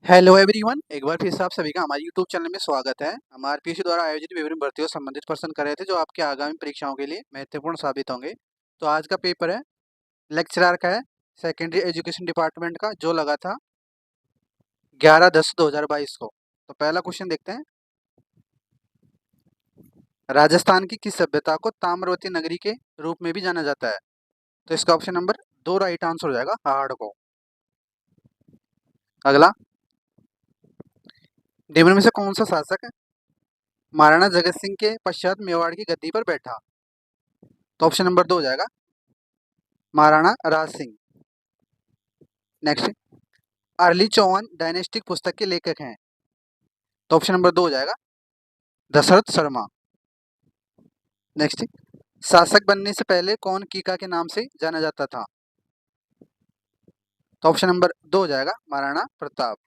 Hello everyone, एक बार फिर से आप सभी का हमारे यूट्यूब चैनल में स्वागत है। हम आरपीएससी द्वारा आयोजित विभिन्न भर्तियों से संबंधित प्रश्न कर रहे थे जो आपके आगामी परीक्षाओं के लिए महत्वपूर्ण साबित होंगे। तो आज का पेपर है लेक्चरर का है, सेकेंडरी एजुकेशन डिपार्टमेंट का, जो लगा था 11/10/2022 को। तो पहला क्वेश्चन देखते हैं। राजस्थान की किस सभ्यता को ताम्रवती नगरी के रूप में भी जाना जाता है? तो इसका ऑप्शन नंबर 2 राइट आंसर हो जाएगा, हाड़ को। अगला, निम्न में से कौन सा शासक महाराणा जगत सिंह के पश्चात मेवाड़ की गद्दी पर बैठा? तो ऑप्शन नंबर 2 हो जाएगा Maharana Raj Singh. Next, early Chauhan dynastic पुस्तक के लेखक हैं? तो ऑप्शन नंबर 2 हो जाएगा दशरथ शर्मा। नेक्स्ट, शासक बनने से पहले कौन कीका के नाम से जाना जाता था? तो ऑप्शन नंबर 2 हो जाएगा महाराणा प्रताप।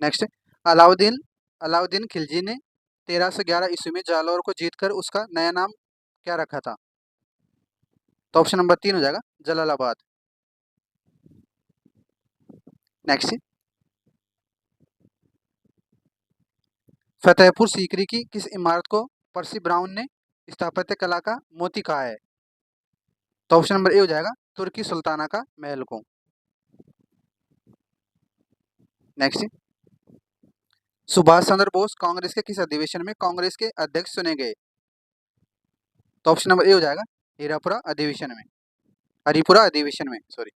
नेक्स्ट, अलाउद्दीन अलाउद्दीन खिलजी ने 1311 ईस्वी में जालौर को जीतकर उसका नया नाम क्या रखा था? तो ऑप्शन नंबर 3 हो जाएगा जलालाबाद। नेक्स्ट, फतेहपुर सीकरी की किस इमारत को पर्सी ब्राउन ने स्थापत्य कला का मोती कहा है? तो ऑप्शन नंबर ए हो जाएगा तुर्की सुल्ताना का महल को। नेक्स्ट, सुभाष चंद्र बोस कांग्रेस के किस अधिवेशन में कांग्रेस के अध्यक्ष चुने गए? तो ऑप्शन नंबर ए हो जाएगा हरिपुरा अधिवेशन में, सॉरी।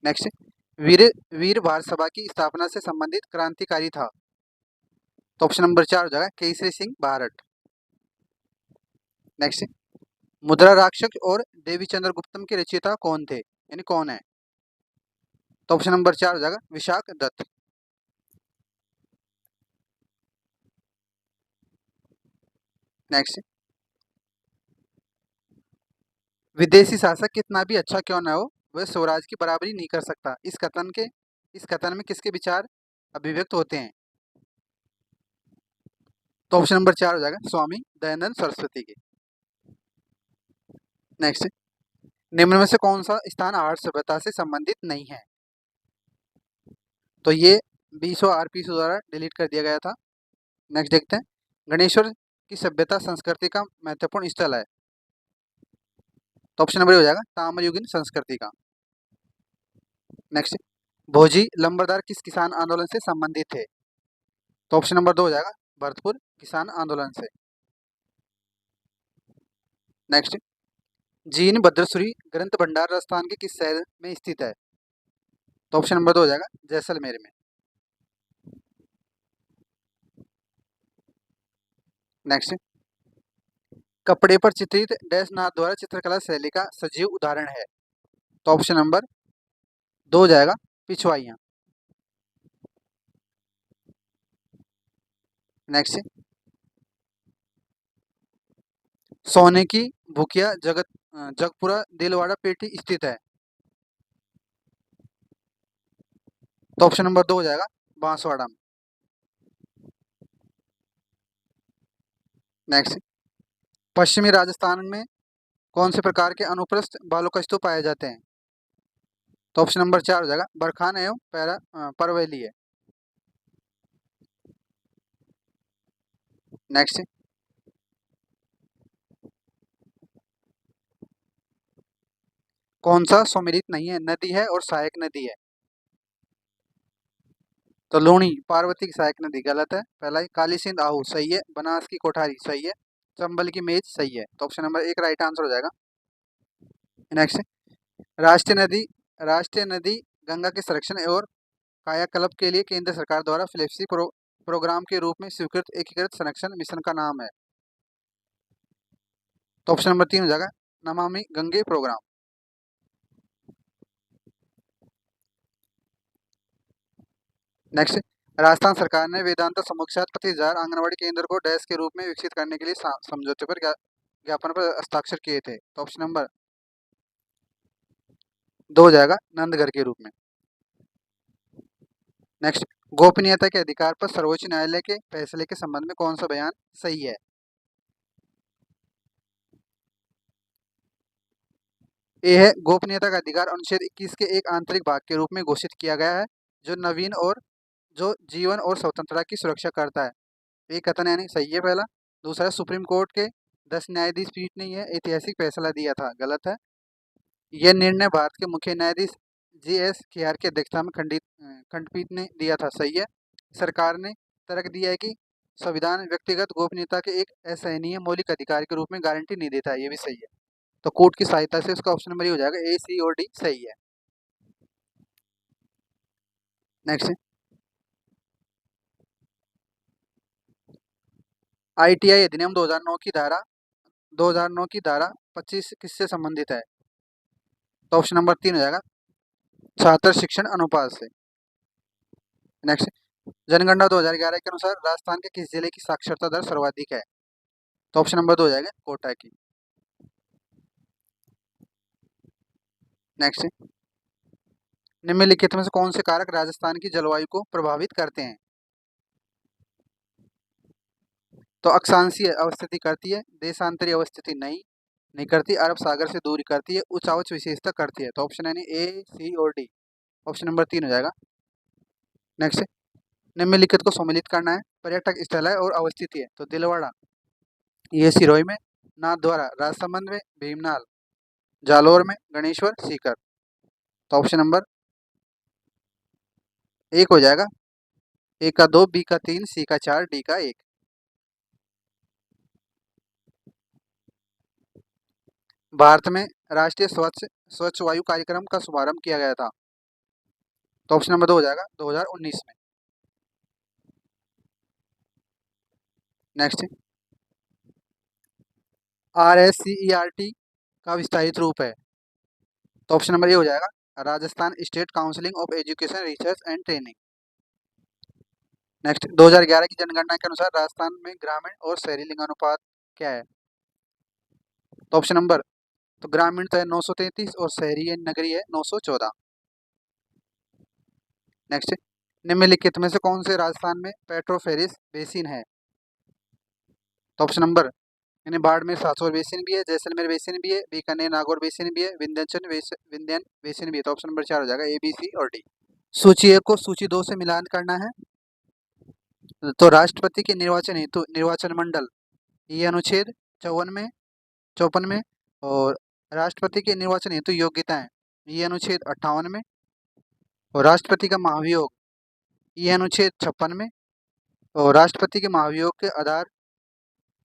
नेक्स्ट, वीर वीर भारत सभा की स्थापना से संबंधित क्रांतिकारी था? तो ऑप्शन नंबर 4 हो जाएगा केसरी सिंह भारत। नेक्स्ट, मुद्रा राक्षस और देवी चंद्रगुप्तम के रचयिता कौन थे, यानी कौन है? तो ऑप्शन नंबर 4 हो जाएगा विशाख दत्त। नेक्स्ट, विदेशी शासक कितना भी अच्छा क्यों न हो, वह स्वराज की बराबरी नहीं कर सकता। इस कथन में किसके विचार अभिव्यक्त होते हैं? तो ऑप्शन नंबर 4 हो जाएगा स्वामी दयानंद सरस्वती के। नेक्स्ट, निम्न में से कौन सा स्थान आर्य सभ्यता से संबंधित नहीं है? तो ये 20 आरपीसी द्वारा डिलीट कर दिया गया था। नेक्स्ट देखते हैं, गणेश्वर की सभ्यता संस्कृति का महत्वपूर्ण स्थल है? तो ऑप्शन नंबर हो जाएगा ताम्रयुगीन संस्कृति का। नेक्स्ट, भोजी लंबरदार किस किसान आंदोलन से संबंधित थे? तो ऑप्शन नंबर 2 हो जाएगा भरतपुर किसान आंदोलन से। नेक्स्ट, जीन भद्रश्री ग्रंथ भंडार राजस्थान के किस शहर में स्थित है? तो ऑप्शन नंबर 2 हो जाएगा जैसलमेर में। नेक्स्ट, कपड़े पर चित्रित डैश नाथ द्वारा चित्रकला शैली का सजीव उदाहरण है? तो ऑप्शन नंबर 2 हो जाएगा पिछवाइयाँ। नेक्स्ट, सोने की भूकिया जगपुरा दिलवाड़ा पेटी स्थित है? तो ऑप्शन नंबर 2 हो जाएगा बांसवाड़ा में। नेक्स्ट, पश्चिमी राजस्थान में कौन से प्रकार के अनुप्रस्थ बालू का स्तूप पाए जाते हैं? तो ऑप्शन नंबर 4 हो जाएगा बरखान एवं परवैली है। नेक्स्ट, कौन सा सुमिलित नहीं है, नदी है और सहायक नदी है? तो लूणी पार्वती की सहायक नदी गलत है। पहला ही काली सिंध आहू सही है, बनास की कोठारी सही है, चंबल की मेज सही है। तो ऑप्शन नंबर 1 राइट आंसर हो जाएगा। नेक्स्ट, राष्ट्रीय नदी राष्ट्रीय नदी गंगा के संरक्षण और कायाकल्प के लिए केंद्र सरकार द्वारा फ्लेक्सी प्रोग्राम के रूप में स्वीकृत एकीकृत संरक्षण मिशन का नाम है? तो ऑप्शन नंबर 3 हो जाएगा नमामि गंगे प्रोग्राम। नेक्स्ट, राजस्थान सरकार ने वेदांता समूह के साथ 25,000 आंगनबाड़ी केंद्र को डैश के रूप में विकसित करने के लिए समझौते पर ज्ञापन पर हस्ताक्षर किए थे? तो ऑप्शन नंबर 2 हो जाएगा नंदगढ़ के रूप में। नेक्स्ट, गोपनीयता के अधिकार पर सर्वोच्च न्यायालय के फैसले के संबंध में कौन सा बयान सही है? ए है गोपनीयता का अधिकार अनुच्छेद 21 के एक आंतरिक भाग के रूप में घोषित किया गया है, जो नवीन और जो जीवन और स्वतंत्रता की सुरक्षा करता है। ये कथन यानी सही है पहला। दूसरा, सुप्रीम कोर्ट के 10 न्यायाधीश पीठ ने यह ऐतिहासिक फैसला दिया था, गलत है। यह निर्णय भारत के मुख्य न्यायाधीश जी.एस. खेयार की अध्यक्षता में खंडपीठ ने दिया था, सही है। सरकार ने तर्क दिया है कि संविधान व्यक्तिगत गोपनीयता के एक असहनीय मौलिक अधिकार के रूप में गारंटी नहीं देता है, ये भी सही है। तो कोर्ट की सहायता से उसका ऑप्शन नंबर ये हो जाएगा, ए, सी और डी सही है। नेक्स्ट, ITI अधिनियम 2009 की धारा 25 किससे संबंधित है? तो ऑप्शन नंबर 3 हो जाएगा, छात्र शिक्षण अनुपात से। नेक्स्ट, जनगणना 2011 के अनुसार राजस्थान के किस जिले की साक्षरता दर सर्वाधिक है? तो ऑप्शन नंबर 2 हो जाएगा, कोटा की। नेक्स्ट, निम्नलिखित में से कौन से कारक राजस्थान की जलवायु को प्रभावित करते हैं? तो अक्षांशीय अवस्थिति करती है, देशांतरीय अवस्थिति नहीं करती, अरब सागर से दूरी करती है, उच्च आवच विशेषता करती है। तो ऑप्शन यानी ए, सी और डी, ऑप्शन नंबर 3 हो जाएगा। नेक्स्ट, निम्नलिखित को सम्मिलित करना है। पर्यटक स्थल है और अवस्थिति है, तो दिलवाड़ा ये सिरोही में, नाथद्वारा राजसमंद में, भीमनाल जालोर में, गणेश्वर सीकर। तो ऑप्शन नंबर 1 हो जाएगा, ए का 2, बी का 3, सी का 4, डी का 1। भारत में राष्ट्रीय स्वच्छ वायु कार्यक्रम का शुभारंभ किया गया था। तो ऑप्शन नंबर 2 हो जाएगा, 2019 में। नेक्स्ट, RSCERT का विस्तारित रूप है। तो ऑप्शन नंबर ये हो जाएगा, Rajasthan state counselling of education research and training. Next, 2011 की जनगणना के अनुसार राजस्थान में ग्रामीण और शहरी लिंगानुपात क्या है? तो ऑप्शन नंबर, तो ग्रामीण तो है 933 और शहरी है नगरीय है 914। नेक्स्ट, निम्नलिखित में से कौन से राजस्थान में पेट्रोफेरिस बेसिन है? तो ऑप्शन नंबर, यानी बाड़मेर सासोर बेसिन भी है, जैसलमेर बेसिन भी है, बीकानेर नागौर बेसिन भी है, विंध्यन बेसिन भी है। तो ऑप्शन नंबर 4 हो जाएगा, ए, बी, सी और डी। सूची 1 को सूची 2 से मिलान करना है। तो राष्ट्रपति के निर्वाचन हेतु निर्वाचन मंडल, ये अनुच्छेद 54 में, और राष्ट्रपति के निर्वाचन हेतु योग्यताएं, ये अनुच्छेद 58 में, और राष्ट्रपति का महाभियोग, ये अनुच्छेद 56 में, और राष्ट्रपति के महाभियोग के आधार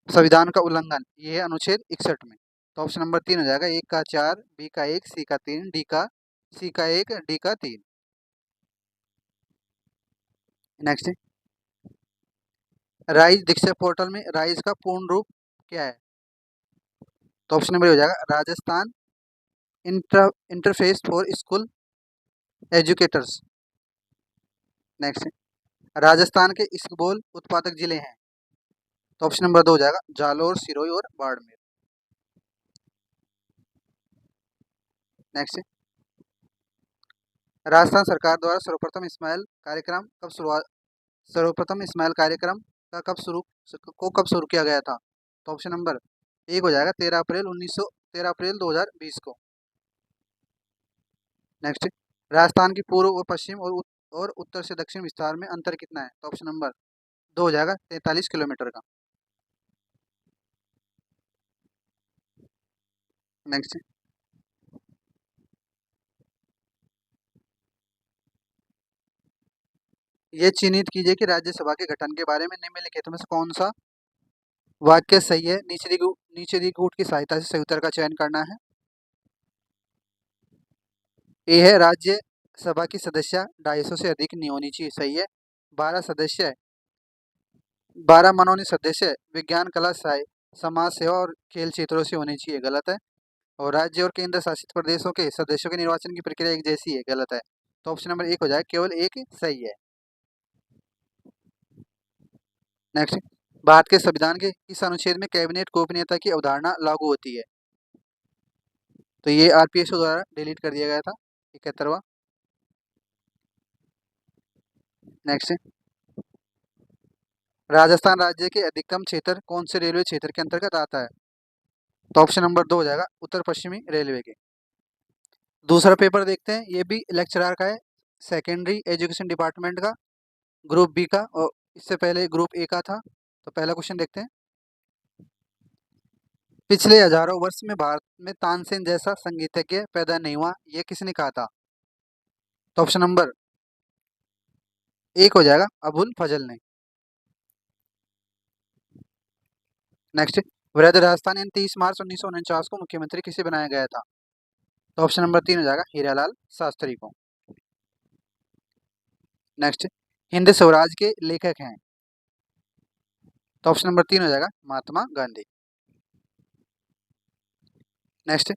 संविधान का उल्लंघन, ये है अनुच्छेद 61 में। तो ऑप्शन नंबर 3 हो जाएगा, ए का 4, बी का 1, सी का 3, सी का 1, डी का 3। नेक्स्ट, राइज दीक्षा पोर्टल में राइज का पूर्ण रूप क्या है? तो ऑप्शन नंबर हो जाएगा, Rajasthan interface for school educators. Next, Rajasthan के इसबगोल उत्पादक जिले हैं। तो ऑप्शन नंबर 2 हो जाएगा, जालोर, सिरोही और बाड़मेर। नेक्स्ट, राजस्थान सरकार द्वारा सर्वप्रथम स्माइल कार्यक्रम का कब शुरू किया गया था? तो ऑप्शन नंबर 1 हो जाएगा, 13 अप्रैल 2020 को। नेक्स्ट, राजस्थान की पूर्व और पश्चिम और उत्तर से दक्षिण विस्तार में अंतर कितना है? तो ऑप्शन नंबर 2 हो जाएगा, 43 किलोमीटर का। नेक्स्ट, ये चिन्हित कीजिए कि राज्यसभा के गठन के बारे में निम्नलिखित में से कौन सा वाक्य सही है। नीचे दी कूट की सहायता से सही उत्तर का चयन करना है। ए है, राज्यसभा की सदस्य 250 से अधिक नहीं होनी चाहिए, सही है। 12 मनोनीत सदस्य विज्ञान, कला, समाज सेवा और खेल क्षेत्रों से होने चाहिए, गलत है। और राज्य और केंद्र शासित प्रदेशों के सदस्यों के निर्वाचन की प्रक्रिया एक जैसी है, गलत है। तो ऑप्शन नंबर 1 हो जाए, केवल एक सही है। नेक्स्ट, भारत के संविधान के किस अनुच्छेद में कैबिनेट गोपनीयता की अवधारणा लागू होती है? तो ये RPSO द्वारा डिलीट कर दिया गया था, 71वां। नेक्स्ट, राजस्थान राज्य के अधिकतम क्षेत्र कौन से रेलवे क्षेत्र के अंतर्गत आता है? तो ऑप्शन नंबर 2 हो जाएगा, उत्तर पश्चिमी रेलवे के। दूसरा पेपर देखते हैं, ये भी लेक्चरर का है, सेकेंडरी एजुकेशन डिपार्टमेंट का, ग्रुप बी का, और इससे पहले ग्रुप ए का था। तो पहला क्वेश्चन देखते हैं। पिछले हजारों वर्ष में भारत में तानसेन जैसा संगीतज्ञ पैदा नहीं हुआ, यह किसने कहा था? तो ऑप्शन नंबर एक हो जाएगा अबुल फजल ने। नेक्स्ट, वृहद राजस्थान इन 30 मार्च 1949 को मुख्यमंत्री किसे बनाया गया था? तो ऑप्शन नंबर 3 हो जाएगा हीरालाल शास्त्री को। नेक्स्ट, हिंद स्वराज के लेखक हैं? तो ऑप्शन नंबर 3 हो जाएगा महात्मा गांधी। नेक्स्ट,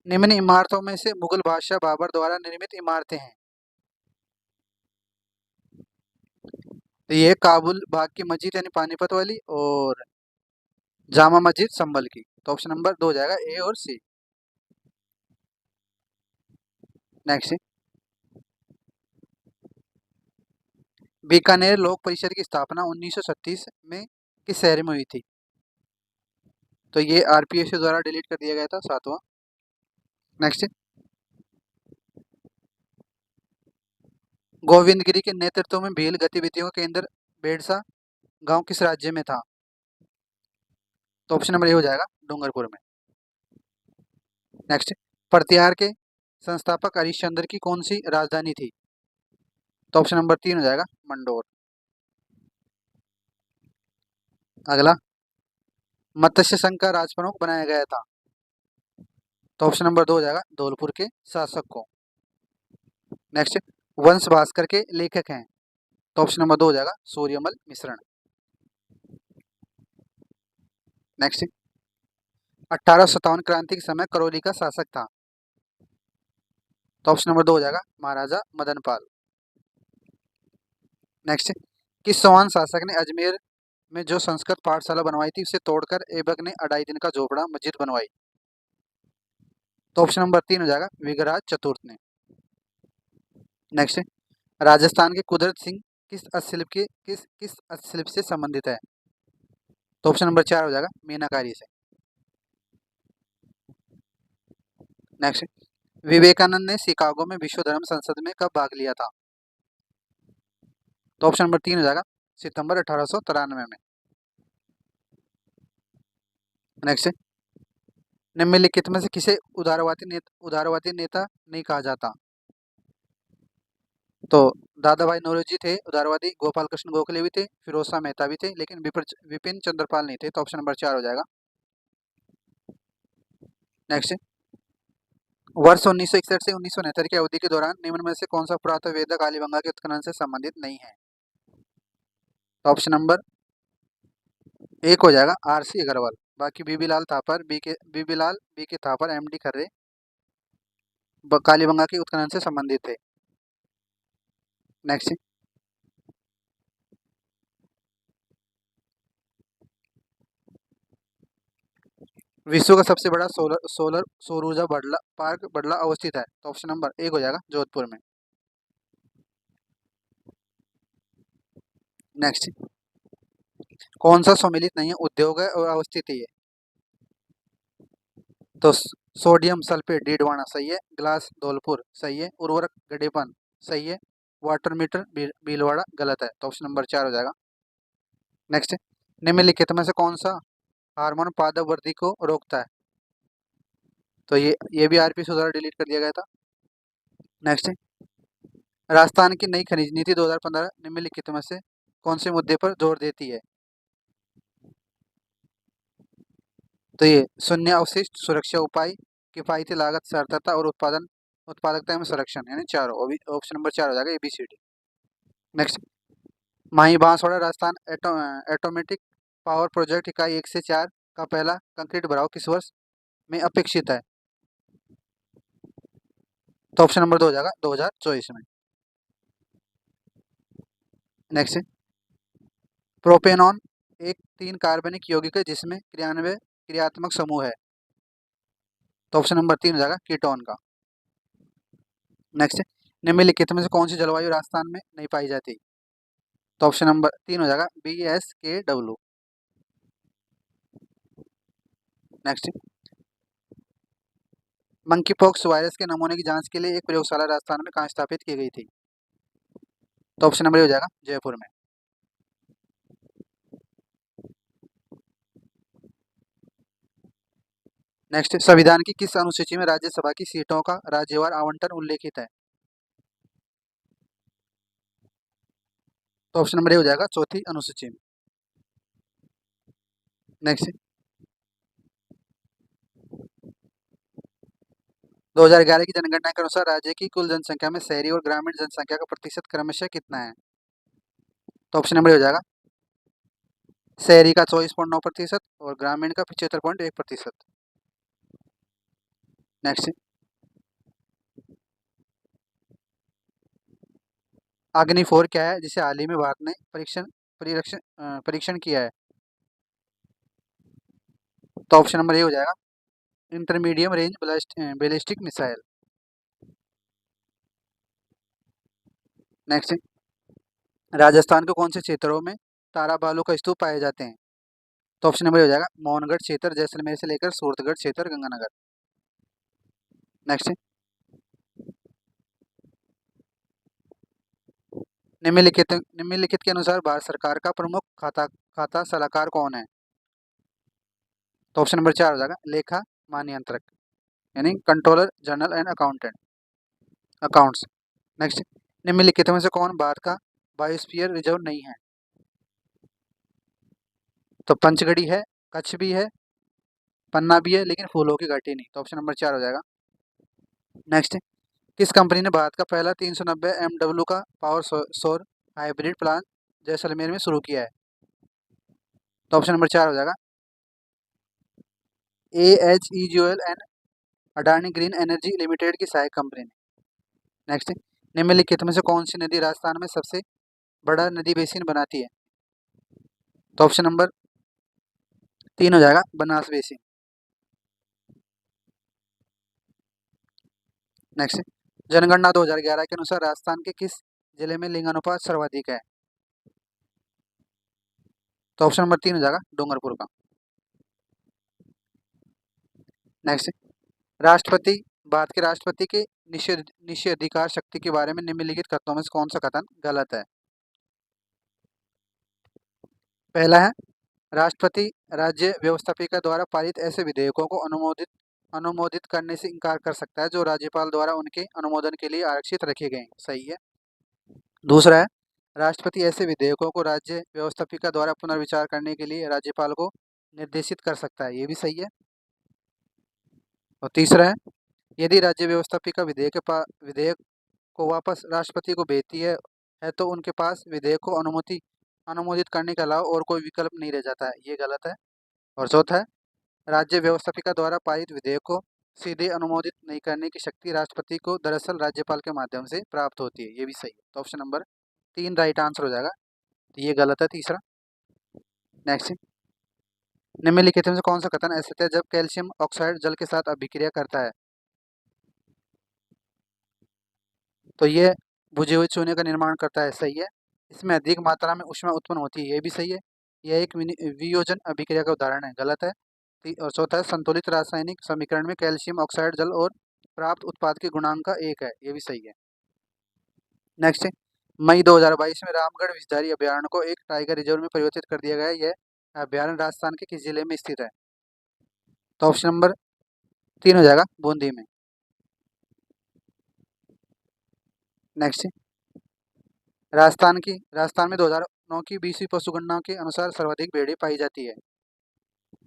निम्न इमारतों में से मुगल बादशाह बाबर द्वारा निर्मित इमारतें हैं? तो ये काबुल बाग की मस्जिद यानी पानीपत वाली, और जामा मस्जिद संभल की। तो ऑप्शन नंबर 2 हो जाएगा ए और सी। नेक्स्ट, बीकानेर लोक परिषद की स्थापना 1936 में किस शहर में हुई थी? तो ये आरपीएससी द्वारा डिलीट कर दिया गया था, 7वां। नेक्स्ट, गोविंद गिरी के नेतृत्व में भील गतिविधियों का केंद्र बेड़सा गांव किस राज्य में था? तो ऑप्शन नंबर ए हो जाएगा डूंगरपुर में। नेक्स्ट, प्रतिहार के संस्थापक हरिश्चंद्र की कौन सी राजधानी थी? तो ऑप्शन नंबर 3 हो जाएगा मंडोर। अगला, मत्स्य संघ का राजप्रमुख बनाया गया था? तो ऑप्शन नंबर 2 हो जाएगा धौलपुर के शासक को। नेक्स्ट, वंश भास्कर के लेखक हैं? तो ऑप्शन नंबर 2 हो जाएगा सूर्यमल मिश्रण। नेक्स्ट, 1857 क्रांति के समय करौली का शासक था? तो ऑप्शन नंबर 2 हो जाएगा महाराजा मदन पाल। नेक्स्ट, किस चौहान शासक ने अजमेर में जो संस्कृत पाठशाला बनवाई थी उसे तोड़कर ऐबक ने 2.5 दिन का झोपड़ा मस्जिद बनवाई? तो ऑप्शन नंबर 3 हो जाएगा विगराज चतुर्थ ने। नेक्स्ट, राजस्थान के कुदरत सिंह किस अस्थशिल्प से संबंधित है? तो ऑप्शन नंबर 4 हो जाएगा मीनाकारी से। नेक्स्ट, विवेकानंद ने शिकागो में विश्व धर्म संसद में कब भाग लिया था? तो ऑप्शन नंबर 3 हो जाएगा सितंबर 1893 में। नेक्स्ट, निम्नलिखित में से किसे उदारवादी नेता नहीं कहा जाता? तो दादा भाई नौरोजी थे उदारवादी, गोपाल कृष्ण गोखले भी थे, फिरोज शाह मेहता भी थे, लेकिन विपिन चंद्रपाल नहीं थे। तो ऑप्शन नंबर 4 हो जाएगा। नेक्स्ट, वर्ष 1961 से 1969 की अवधि के दौरान निम्न में से कौन सा पुरातत्व कालीबंगा के उत्खनन से संबंधित नहीं है? तो ऑप्शन नंबर 1 हो जाएगा आरसी अग्रवाल। बाकी बीबी लाल थापर, बी के थापर, एमडी खर्रे कालीबंगा के उत्खनन से संबंधित थे। नेक्स्ट, विश्व का सबसे बड़ा सौर ऊर्जा पार्क बडला अवस्थित है? तो ऑप्शन नंबर 1 हो जाएगा जोधपुर में। नेक्स्ट, कौन सा सम्मिलित नहीं है उद्योग है और अवस्थित है? तो सोडियम सल्फेट डीडवाना सही है, ग्लास धौलपुर सही है, उर्वरक गडेपन सही है, वाटर मीटर भीलवाड़ा गलत है। तो ऑप्शन नंबर 4 हो जाएगा। नेक्स्ट, निम्नलिखित में से कौन सा हार्मोन पादप वृद्धि को रोकता है? तो ये भी आरपी द्वारा डिलीट कर दिया गया था। नेक्स्ट, राजस्थान की नई खनिज नीति 2015 निम्नलिखित में से कौन से मुद्दे पर जोर देती है? तो ये शून्य अवशिष्ट सुरक्षा उपाय, किफायती लागत सार्थकता और उत्पादकता एवं संरक्षण, यानी चारों। ऑप्शन नंबर 4 हो जाएगा ABCD। Next, Mahi Banswara Rajasthan atomic power project इकाई 1 से 4 का पहला कंक्रीट भराव किस वर्ष में अपेक्षित है? तो ऑप्शन नंबर 2 हो जाएगा 2024 में। नेक्स्ट, प्रोपेनॉन एक 3 कार्बनिक यौगिक है जिसमें क्रियात्मक समूह है? तो ऑप्शन नंबर 3 हो जाएगा कीटोन का। नेक्स्ट, निम्नलिखित में से कौन सी जलवायु राजस्थान में नहीं पाई जाती? तो ऑप्शन नंबर 3 हो जाएगा BSKW। Next, monkey pox virus के नमूने की जांच के लिए एक प्रयोगशाला राजस्थान में कहाँ स्थापित की गई थी? तो ऑप्शन नंबर ए हो जाएगा जयपुर में। नेक्स्ट, संविधान की किस अनुसूची में राज्यसभा की सीटों का राज्यवार आवंटन उल्लेखित है? तो ऑप्शन नंबर ए हो जाएगा चौथी अनुसूची में। नेक्स्ट, 2011 की जनगणना के अनुसार राज्य की कुल जनसंख्या में शहरी और ग्रामीण जनसंख्या का प्रतिशत क्रमशः कितना है? तो ऑप्शन नंबर ए हो जाएगा शहरी का 24.9% और ग्रामीण का 75.1%। नेक्स्ट, अग्नि 4 क्या है जिसे हाल ही में भारत ने परीक्षण किया है? तो ऑप्शन नंबर ए हो जाएगा इंटरमीडियम range ballistic missile. Next, Rajasthan के कौन से क्षेत्रों में तारा बालू का स्तूप पाए जाते हैं? तो ऑप्शन नंबर ए हो जाएगा मोहनगढ़ क्षेत्र, जैसलमेर से लेकर सूरतगढ़ क्षेत्र, गंगानगर। नेक्स्ट, निम्नलिखित के अनुसार भारत सरकार का प्रमुख खाता सलाहकार कौन है? तो ऑप्शन नंबर 4 हो जाएगा लेखा महानियंत्रक, यानी controller general and accounts. Next, निम्नलिखित में से कौन भारत का बायोस्फीयर रिजर्व नहीं है? तो पंचगढ़ी है, कच्छ भी है, पन्ना भी है, लेकिन फूलों की घाटी नहीं। तो ऑप्शन नंबर 4 हो जाएगा। नेक्स्ट, किस कंपनी ने भारत का पहला 390 MW का पावर सौर हाइब्रिड प्लांट जैसलमेर में शुरू किया है? तो ऑप्शन नंबर 4 हो जाएगा AHEGOL and Adani green energy limited की सहायक कंपनी ने। नेक्स्ट, निम्नलिखित में से कौन सी नदी राजस्थान में सबसे बड़ा नदी बेसिन बनाती है? तो ऑप्शन नंबर 3 हो जाएगा बनास बेसिन। नेक्स्ट, जनगणना 2011 के अनुसार राजस्थान के किस जिले में लिंगानुपात सर्वाधिक है? तो ऑप्शन नंबर 3 हो जाएगा डूंगरपुर का। नेक्स्ट, राष्ट्रपति भारत के राष्ट्रपति के निषेधाधिकार शक्ति के बारे में निम्नलिखित कथनों में से कौन सा कथन गलत है? पहला है राष्ट्रपति राज्य व्यवस्थापिका द्वारा पारित ऐसे विधेयकों को अनुमोदित करने से इनकार कर सकता है जो राज्यपाल द्वारा उनके अनुमोदन के लिए आरक्षित रखे गए हैं। सही है। दूसरा है राष्ट्रपति ऐसे विधेयकों को राज्य व्यवस्थापिका द्वारा पुनर्विचार करने के लिए राज्यपाल को निर्देशित कर सकता है। ये भी सही है। और तीसरा है यदि राज्य व्यवस्थापिका विधेयक को वापस राष्ट्रपति को भेजती है तो उनके पास विधेयक को अनुमोदित करने के अलावा और कोई विकल्प नहीं रह जाता है। ये गलत है। और चौथा है राज्य व्यवस्थापिका द्वारा पारित विधेयक को सीधे अनुमोदित नहीं करने की शक्ति राष्ट्रपति को दरअसल राज्यपाल के माध्यम से प्राप्त होती है। ये भी सही है। तो ऑप्शन नंबर 3 राइट आंसर हो जाएगा। तो ये गलत है तीसरा। नेक्स्ट, निम्नलिखित में से कौन सा कथन ऐसा है जब कैल्शियम ऑक्साइड जल के साथ अभिक्रिया करता है? तो ये बुझे हुए चूने का निर्माण करता है। सही है। इसमें अधिक मात्रा में ऊष्मा उत्पन्न होती है। ये भी सही है। यह एक वियोजन अभिक्रिया का उदाहरण है। गलत है। और चौथा है संतुलित रासायनिक समीकरण में कैल्शियम ऑक्साइड जल और प्राप्त उत्पाद के गुणांक का एक है। ये भी सही है। नेक्स्ट, मई 2022 में रामगढ़ विषधारी अभयारण्य को एक टाइगर रिजर्व में परिवर्तित कर दिया गया है। यह अभयारण्य राजस्थान के किस जिले में स्थित है? तो ऑप्शन नंबर 3 हो जाएगा बूंदी में। नेक्स्ट, राजस्थान में 2009 की 20वीं पशु गणना के अनुसार सर्वाधिक भेड़ें पाई जाती है।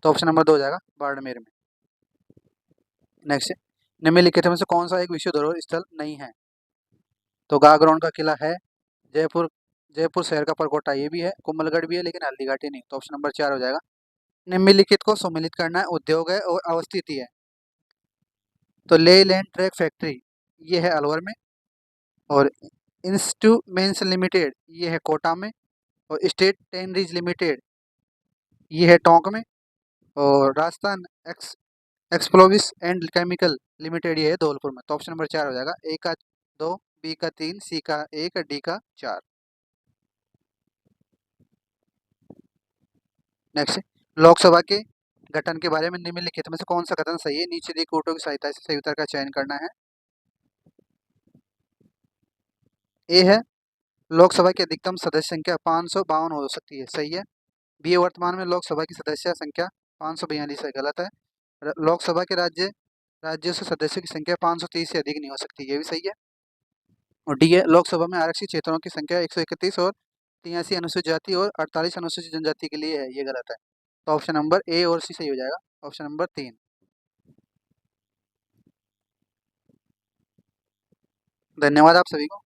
तो ऑप्शन नंबर 2 हो जाएगा बाड़मेर में। नेक्स्ट, निम्नलिखित में से कौन सा एक विश्व धरोहर स्थल नहीं है? तो गागरोन का किला है, जयपुर जयपुर शहर का परकोटा ये भी है, कुंभलगढ़ भी है, लेकिन हल्दी घाटी नहीं। तो ऑप्शन नंबर 4 हो जाएगा। निम्नलिखित को सम्मिलित करना है उद्योग है और अवस्थिति है। तो ले लैंड ट्रैक फैक्ट्री ये है अलवर में, और इंस्ट्रूमेंट्स लिमिटेड ये है कोटा में, और स्टेट टेनरीज लिमिटेड ये है टोंक में, और राजस्थान एक्सप्लोविस एंड केमिकल लिमिटेड ये है धौलपुर में। तो ऑप्शन नंबर 4 हो जाएगा। ए का 2, बी का 3, सी का 1, डी का 4। नेक्स्ट, लोकसभा के गठन के बारे में निम्नलिखित में से कौन सा कथन सही है? नीचे दिए कोटों की सहायता से सही उत्तर का चयन करना है। ए है लोकसभा की अधिकतम सदस्य संख्या 552 हो सकती है, सही है। बी है वर्तमान में लोकसभा की सदस्य संख्या 542 है, गलत है। लोकसभा के राज्यों से सदस्यों की संख्या 530 से अधिक नहीं हो सकती, ये भी सही है। और डी है लोकसभा में आरक्षित क्षेत्रों की संख्या 131 और 83 अनुसूचित जाति और 48 अनुसूचित जनजाति के लिए है, ये गलत है। तो ऑप्शन नंबर ए और सी सही हो जाएगा, ऑप्शन नंबर 3। धन्यवाद आप सभी को।